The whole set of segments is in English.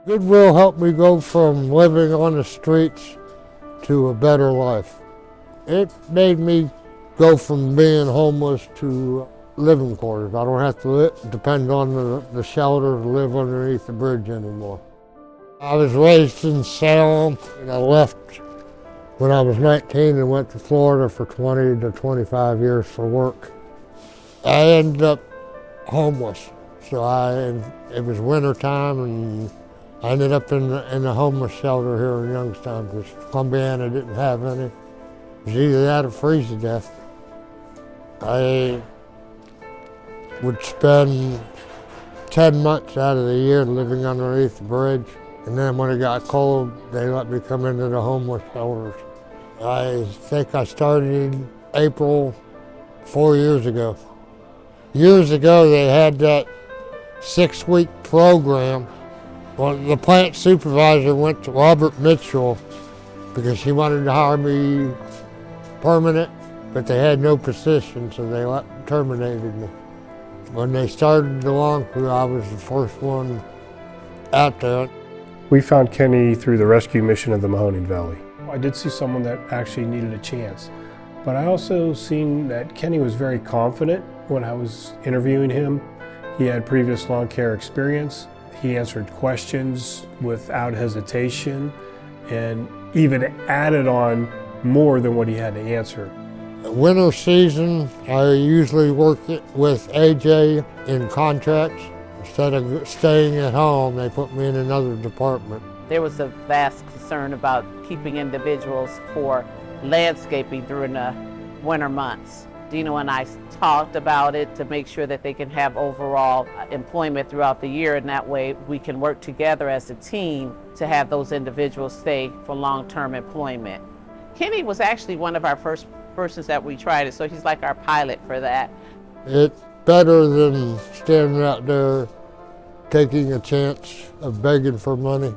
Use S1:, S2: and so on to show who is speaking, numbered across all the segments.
S1: Goodwill helped me go from living on the streets to a better life. It made me go from being homeless to living quarters. I don't have to depend on the shelter to live underneath the bridge anymore. I was raised in Salem, and I left when I was 19 and went to Florida for 20 to 25 years for work. I ended up homeless. It was winter time, and I ended up in a homeless shelter here in Youngstown because Columbiana didn't have any. It was either that or freeze to death. I would spend 10 months out of the year living underneath the bridge, and then when it got cold, they let me come into the homeless shelters. I think I started in April 4 years ago. Years ago, they had that 6-week program. Well, the plant supervisor went to Robert Mitchell because he wanted to hire me permanent, but they had no position, so they terminated me. When they started the lawn crew, I was the first one out there.
S2: We found Kenny through the rescue mission of the Mahoning Valley. I did see someone that actually needed a chance, but I also seen that Kenny was very confident when I was interviewing him. He had previous lawn care experience. He answered questions without hesitation and even added on more than what he had to answer.
S1: Winter season, I usually work with AJ in contracts. Instead of staying at home, they put me in another department.
S3: There was a vast concern about keeping individuals for landscaping during the winter months. Dino and I talked about it to make sure that they can have overall employment throughout the year, and that way we can work together as a team to have those individuals stay for long-term employment. Kenny was actually one of our first persons that we tried it, so he's like our pilot for that.
S1: It's better than standing out there taking a chance of begging for money.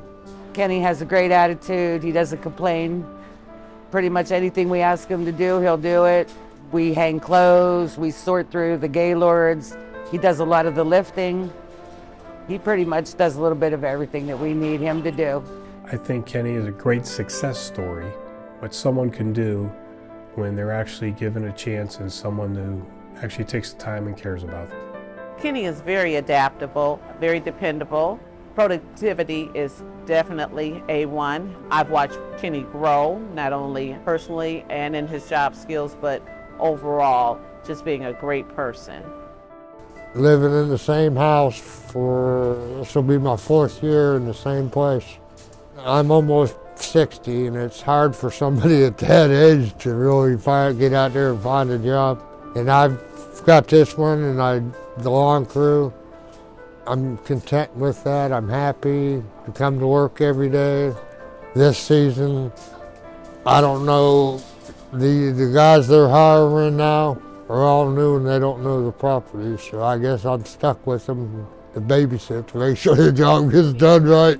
S4: Kenny has a great attitude. He doesn't complain. Pretty much anything we ask him to do, he'll do it. We hang clothes, we sort through the gaylords. He does a lot of the lifting. He pretty much does a little bit of everything that we need him to do.
S2: I think Kenny is a great success story, what someone can do when they're actually given a chance and someone who actually takes the time and cares about them.
S3: Kenny is very adaptable, very dependable. Productivity is definitely A1. I've watched Kenny grow, not only personally and in his job skills, but overall, just being a great person.
S1: Living in the same house this will be my 4th year in the same place. I'm almost 60, and it's hard for somebody at that age to really get out there and find a job. And I've got this one, and the lawn crew. I'm content with that. I'm happy to come to work every day. This season, I don't know, the guys they're hiring now are all new and they don't know the property, so I guess I'm stuck with them to babysit to make sure the job gets done right.